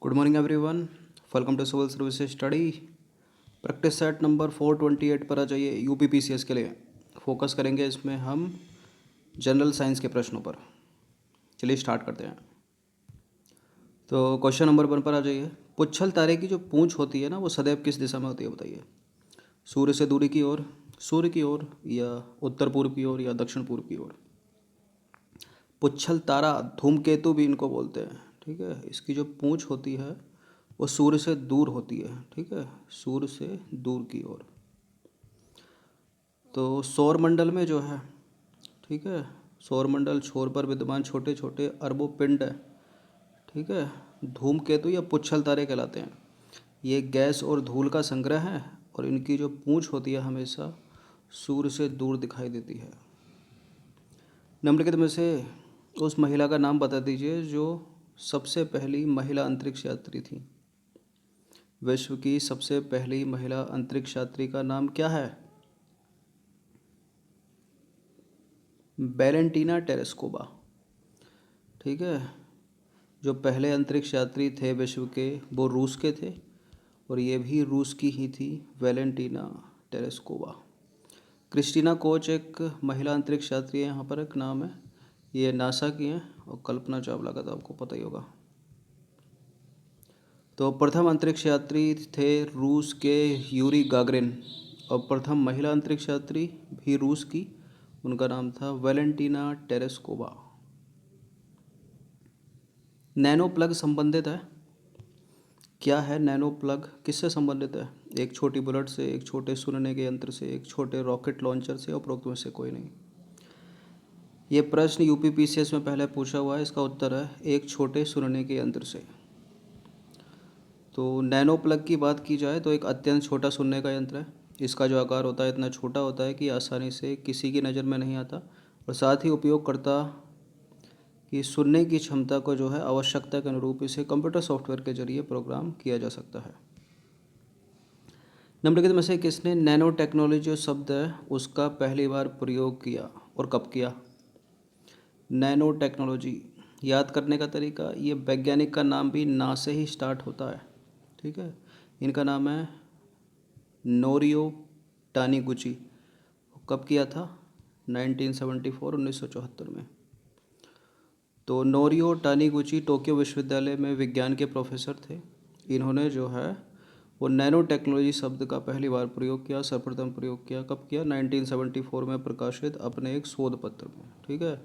Good morning everyone. Welcome to civil services study. Practice set number 428 पर आ जाइए। UPPCS के लिए फोकस करेंगे इसमें हम जनरल साइंस के प्रश्नों पर। चलिए स्टार्ट करते हैं। तो क्वेश्चन नंबर 1 पर आ जाइए। पुच्छल तारे की जो पूंछ होती है ना, वो सदैव किस दिशा में होती है बताइए। सूर्य से दूरी की ओर, सूर्य की ओर, या उत्तर पूर्व की ओर, या दक्षिण पूर्व की ओर। पुच्छल तारा, धूमकेतु भी इनको बोलते हैं। ठीक है, इसकी जो पूंछ होती है वो सूर्य से दूर होती है। ठीक है, सूर्य से दूर की ओर। तो सौर मंडल में जो है, ठीक है, सौर मंडल छोर पर विद्यमान छोटे छोटे अरबों पिंड है। ठीक है, धूमकेतु या पुच्छल तारे कहलाते हैं। ये गैस और धूल का संग्रह है और इनकी जो पूंछ होती है हमेशा सूर्य से दूर दिखाई देती है। निम्नलिखित में से उस महिला का नाम बता दीजिए जो सबसे पहली महिला अंतरिक्ष यात्री थी। विश्व की सबसे पहली महिला अंतरिक्ष यात्री का नाम क्या है? Valentina Tereshkova. ठीक है, जो पहले अंतरिक्ष यात्री थे विश्व के, वो रूस के थे और ये भी रूस की ही थी, वैलेंटीना टेरेस्कोवा। क्रिस्टीना कोच एक महिला अंतरिक्ष यात्री है, यहाँ पर एक नाम है, ये नासा की हैं। और कल्पना चावला का तो आपको पता ही होगा। तो प्रथम अंतरिक्ष यात्री थे रूस के यूरी गागरिन, और प्रथम महिला अंतरिक्ष यात्री भी रूस की, उनका नाम था वैलेंटीना टेरेस्कोवा। नैनो प्लग संबंधित है। क्या है नैनो प्लग? किससे संबंधित है? एक छोटी बुलेट से, एक छोटे सुनने के यंत्र से, एक छोटे रॉकेट लॉन्चर से, उपरोक्त में से कोई नहीं। ये प्रश्न यूपीपीसीएस में पहले पूछा हुआ है। इसका उत्तर है एक छोटे सुनने के यंत्र से। तो नैनो प्लग की बात की जाए तो एक अत्यंत छोटा सुनने का यंत्र है। इसका जो आकार होता है इतना छोटा होता है कि आसानी से किसी की नज़र में नहीं आता, और साथ ही उपयोगकर्ता की सुनने की क्षमता को जो है आवश्यकता के अनुरूप इसे कंप्यूटर सॉफ्टवेयर के जरिए प्रोग्राम किया जा सकता है। निम्नलिखित में से किसने नैनो टेक्नोलॉजी जो शब्द है उसका पहली बार प्रयोग किया और कब किया? नैनो टेक्नोलॉजी याद करने का तरीका, ये वैज्ञानिक का नाम भी ना से ही स्टार्ट होता है। ठीक है, इनका नाम है नोरियो टानीगुची। कब किया था? 1974, 1974 में। तो नोरियो टानीगुची टोक्यो विश्वविद्यालय में विज्ञान के प्रोफेसर थे। इन्होंने जो है वो नैनो टेक्नोलॉजी शब्द का पहली बार प्रयोग किया, सर्वप्रथम प्रयोग किया। कब किया? 1974 में प्रकाशित अपने एक शोध पत्र में। ठीक है,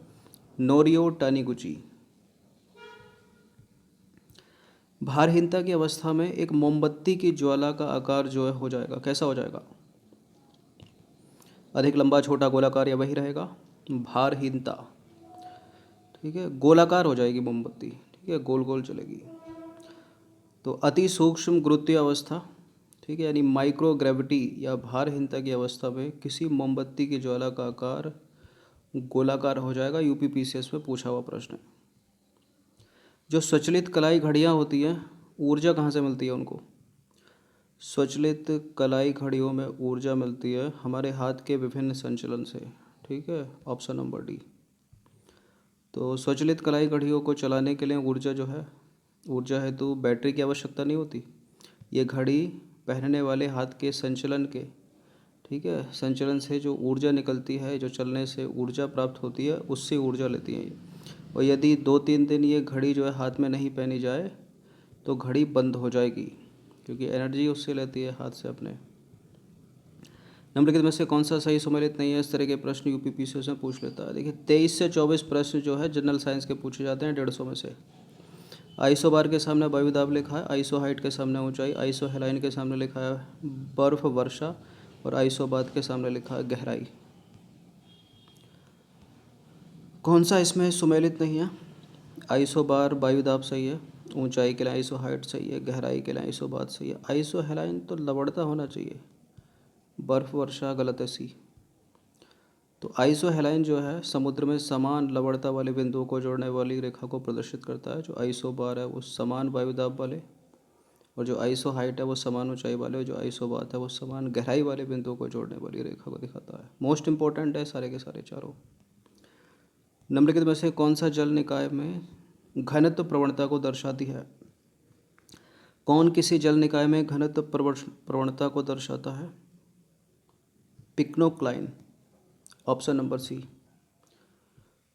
नोरियो टानीगुची। भारहीनता की अवस्था में एक मोमबत्ती की ज्वाला का आकार जो है हो जाएगा, कैसा हो जाएगा? अधिक लंबा, छोटा, गोलाकार, या वही रहेगा? भारहीनता। ठीक है, गोलाकार हो जाएगी मोमबत्ती। ठीक है, गोल गोल चलेगी। तो अति सूक्ष्म गुरुत्वीय अवस्था, ठीक है, यानी माइक्रो ग्रेविटी या भारहीनता की अवस्था में किसी मोमबत्ती की ज्वाला का आकार गोलाकार हो जाएगा। यूपीपीसीएस में पूछा हुआ प्रश्न है। जो स्वचलित कलाई घड़ियाँ होती हैं, ऊर्जा कहाँ से मिलती है उनको? स्वचलित कलाई घड़ियों में ऊर्जा मिलती है हमारे हाथ के विभिन्न संचलन से। ठीक है, ऑप्शन नंबर डी। तो स्वचलित कलाई घड़ियों को चलाने के लिए ऊर्जा है तो बैटरी की आवश्यकता नहीं होती। ये घड़ी पहनने वाले हाथ के संचलन के, ठीक है, संचलन से जो ऊर्जा निकलती है, जो चलने से ऊर्जा प्राप्त होती है, उससे ऊर्जा लेती है ये। और यदि 2-3 दिन ये घड़ी जो है हाथ में नहीं पहनी जाए तो घड़ी बंद हो जाएगी, क्योंकि एनर्जी उससे लेती है हाथ से अपने। निम्नलिखित में से कौन सा सही सम्मिलित नहीं है? इस तरह के प्रश्न यूपीपीसीएस में पूछ लेता है। देखिए 23 से 24 प्रश्न जो है जनरल साइंस के पूछे जाते हैं 150 में से। आइसो बार के सामने वायुदाब लिखा है, आइसो हाइट के सामने ऊंचाई, आइसो हेलाइन के सामने लिखा है बर्फ वर्षा, और आइसो बात के सामने लिखा है गहराई। कौन सा इसमें सुमेलित नहीं है? आइसो बार वायुदाब सही है, ऊंचाई के लिए आइसो हाइट सही है, गहराई के लिए आइसो बात सही है। आइसो हेलाइन तो लवड़ता होना चाहिए, बर्फ वर्षा गलत है, सी। तो आइसो हेलाइन जो है समुद्र में समान लवणता वाले बिंदुओं को जोड़ने वाली रेखा को प्रदर्शित करता है। जो आइसो बार है वो समान वायुदाब वाले, और जो आइसो हाइट है वो समान ऊंचाई वाले, और जो आइसो बात है वो समान गहराई वाले बिंदुओं को जोड़ने वाली रेखा को दिखाता है। मोस्ट इंपॉर्टेंट है सारे के सारे चारों। निम्नलिखित में से कौन सा जल निकाय में घनत्व प्रवणता को दर्शाती है? कौन किसी जल निकाय में घनत्व प्रवणता को दर्शाता है? Pycnocline, option number C.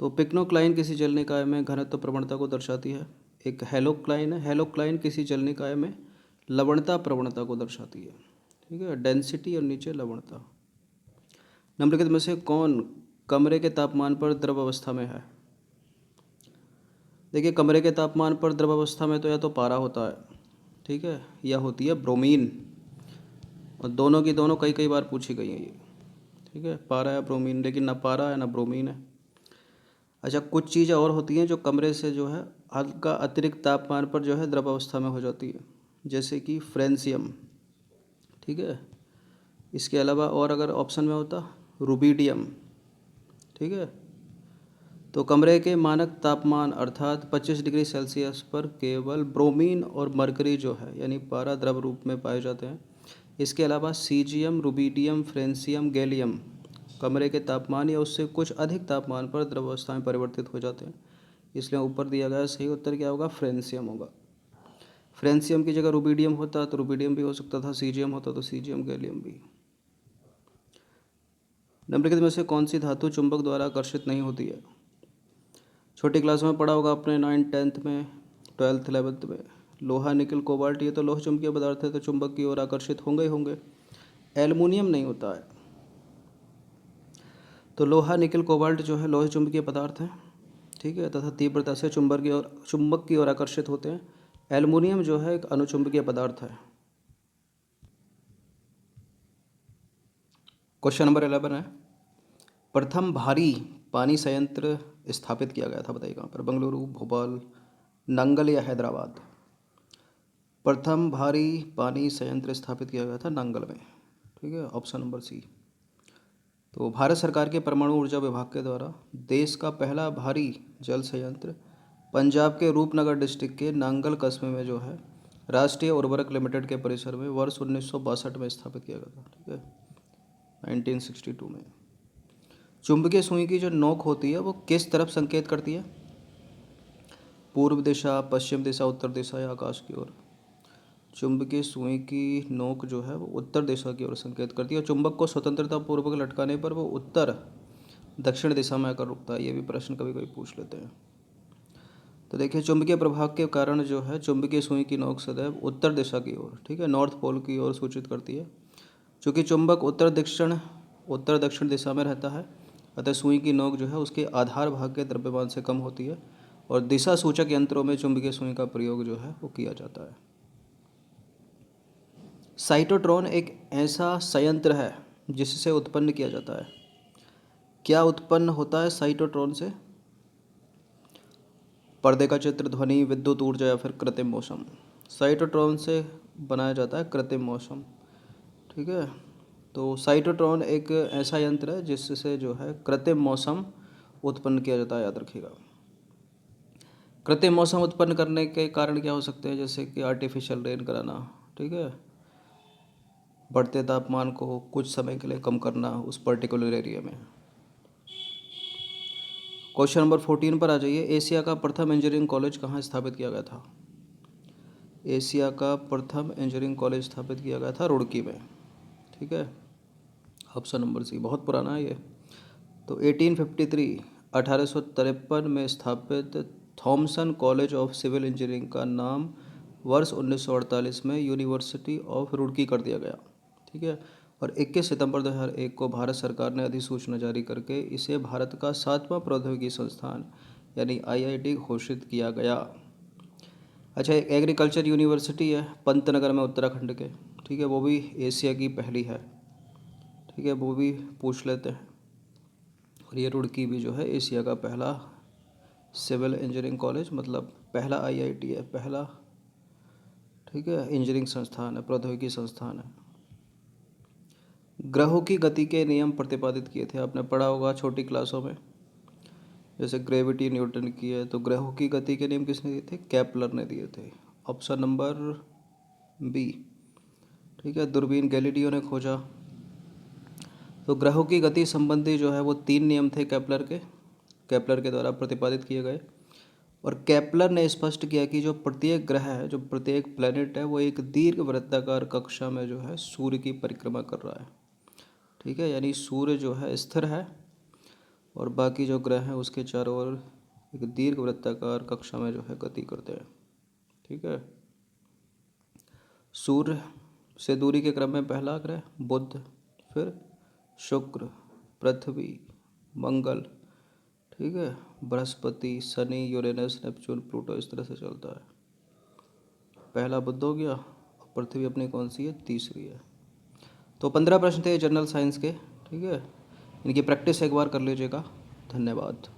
तो पिक्नोक्लाइन किसी जल निकाय में घनत्व प्रवणता को दर्शाती है। एक हेलोक्लाइन है, हेलोक्लाइन किसी जल निकाय में लवणता प्रवणता को दर्शाती है। ठीक है, डेंसिटी और नीचे लवणता। निम्नलिखित में से कौन कमरे के तापमान पर द्रव अवस्था में है? देखिए, कमरे के तापमान पर द्रव अवस्था में तो या तो पारा होता है, ठीक है, या होती है ब्रोमीन, और दोनों की दोनों कई कई बार पूछी गई हैं ये। ठीक है, पारा या ब्रोमीन, लेकिन ना पारा है ना ब्रोमीन है। अच्छा, कुछ चीज़ें और होती हैं जो कमरे से जो है हल्का अतिरिक्त तापमान पर जो है द्रव अवस्था में हो जाती है, जैसे कि फ्रेंसियम। ठीक है, इसके अलावा और अगर ऑप्शन में होता रुबिडियम। ठीक है, तो कमरे के मानक तापमान अर्थात 25 डिग्री सेल्सियस पर केवल ब्रोमीन और मरकरी जो है यानी पारा द्रव रूप में पाए जाते हैं। इसके अलावा सीजियम, रुबिडियम, फ्रेंसियम, गैलियम कमरे के तापमान या उससे कुछ अधिक तापमान पर द्रव अवस्था में परिवर्तित हो जाते हैं। इसलिए ऊपर दिया गया सही उत्तर क्या होगा? फ्रेंसियम होगा। फ्रेंसियम की जगह रुबिडियम होता तो रुबिडियम भी हो सकता था, सीजियम होता तो सीजियम, गैलियम भी। निम्नलिखित में से कौन सी धातु चुंबक द्वारा आकर्षित नहीं होती है? छोटी क्लास में पढ़ा होगा आपने, 9th 10th में, 12th 11th में। लोहा, निकल, कोबाल्ट ये तो लोह चुंबकीय पदार्थ है, तो चुंबक की ओर आकर्षित होंगे ही होंगे। एल्युमिनियम नहीं होता है। तो लोहा, निकल, कोबाल्ट जो है लोह चुंबकीय पदार्थ हैं, ठीक है, तथा तीव्रता से चुंबक की ओर आकर्षित होते हैं। एल्युमिनियम जो है एक अनुचुंबकीय पदार्थ है। क्वेश्चन नंबर 11 है, प्रथम भारी पानी संयंत्र स्थापित किया गया था, बताइए कहाँ पर? बंगलुरु, भोपाल, नंगल या हैदराबाद? प्रथम भारी पानी संयंत्र स्थापित किया गया था नंगल में। ठीक है, ऑप्शन नंबर सी। तो भारत सरकार के परमाणु ऊर्जा विभाग के द्वारा देश का पहला भारी जल संयंत्र पंजाब के रूपनगर डिस्ट्रिक्ट के नांगल कस्बे में जो है राष्ट्रीय उर्वरक लिमिटेड के परिसर में वर्ष 1962 में स्थापित किया गया था। ठीक है, 1962 में। चुंबकीय सुई की जो नोक होती है वो किस तरफ संकेत करती है? पूर्व दिशा, पश्चिम दिशा, उत्तर दिशा या आकाश की ओर? चुंबकीय सुई की नोक जो है वो उत्तर दिशा की ओर संकेत करती है, और चुंबक को स्वतंत्रता पूर्वक लटकाने पर वो उत्तर दक्षिण दिशा में आकर रुकता है। ये भी प्रश्न कभी कभी पूछ लेते हैं। तो देखिए, चुंबकीय प्रभाव के कारण जो है चुंबकीय सुई की नोक सदैव उत्तर दिशा की ओर, ठीक है, नॉर्थ पोल की ओर सूचित करती है। चूँकि चुंबक उत्तर दक्षिण दिशा में रहता है, अतः सुई की नोक जो है उसके आधार भाग के द्रव्यमान से कम होती है, और दिशा सूचक यंत्रों में चुंबकीय सुई का प्रयोग जो है वो किया जाता है। साइटोट्रॉन एक ऐसा संयंत्र है जिससे उत्पन्न किया जाता है। क्या उत्पन्न होता है साइटोट्रॉन से? पर्दे का चित्र, ध्वनि, विद्युत ऊर्जा या फिर कृत्रिम मौसम? साइटोट्रॉन से बनाया जाता है कृत्रिम मौसम। ठीक है, तो साइटोट्रॉन एक ऐसा यंत्र है जिससे जो है कृत्रिम मौसम उत्पन्न किया जाता है, याद रखिएगा। कृत्रिम मौसम उत्पन्न करने के कारण क्या हो सकते हैं? जैसे कि आर्टिफिशियल रेन कराना, ठीक है, बढ़ते तापमान को कुछ समय के लिए कम करना उस पर्टिकुलर एरिया में। क्वेश्चन नंबर 14 पर आ जाइए। एशिया का प्रथम इंजीनियरिंग कॉलेज कहाँ स्थापित किया गया था? एशिया का प्रथम इंजीनियरिंग कॉलेज स्थापित किया गया था रुड़की में। ठीक है, ऑप्शन नंबर सी। बहुत पुराना है ये। तो 1853 में स्थापित Thomson College of Civil Engineering का नाम वर्ष 1948 में यूनिवर्सिटी ऑफ रुड़की कर दिया गया। ठीक है, और 21 सितंबर 2001 को भारत सरकार ने अधिसूचना जारी करके इसे भारत का 7वां प्रौद्योगिकी संस्थान यानी आईआईटी घोषित किया गया। अच्छा, एक एग्रीकल्चर यूनिवर्सिटी है पंतनगर में उत्तराखंड के, ठीक है, वो भी एशिया की पहली है। ठीक है, वो भी पूछ लेते हैं। और ये रुड़की भी जो है एशिया का पहला सिविल इंजीनियरिंग कॉलेज, मतलब पहला आईआईटी है, पहला, ठीक है, इंजीनियरिंग संस्थान है, प्रौद्योगिकी संस्थान है। ग्रहों की गति के नियम प्रतिपादित किए थे, आपने पढ़ा होगा छोटी क्लासों में, जैसे ग्रेविटी न्यूटन की है। तो ग्रहों की गति के नियम किसने दिए थे? केपलर ने दिए थे, ऑप्शन नंबर बी। ठीक है, दूरबीन गैलीलियो ने खोजा। तो ग्रहों की गति संबंधी जो है वो 3 नियम थे केपलर के द्वारा प्रतिपादित किए गए। और केपलर ने स्पष्ट किया कि जो प्रत्येक ग्रह है, जो प्रत्येक प्लेनेट है, वो एक दीर्घ वृत्ताकार कक्षा में जो है सूर्य की परिक्रमा कर रहा है। ठीक है, यानी सूर्य जो है स्थिर है और बाकी जो ग्रह हैं उसके चारों ओर एक दीर्घ वृत्ताकार कक्षा में जो है गति करते हैं। ठीक है, सूर्य से दूरी के क्रम में पहला ग्रह बुध, फिर शुक्र, पृथ्वी, मंगल, ठीक है, Brihaspati, Shani, Uranus, Neptune, Pluto, इस तरह से चलता है। पहला बुध हो गया, पृथ्वी अपनी कौन सी है, तीसरी है। तो 15 प्रश्न थे जनरल साइंस के। ठीक है, इनकी प्रैक्टिस एक बार कर लीजिएगा। धन्यवाद।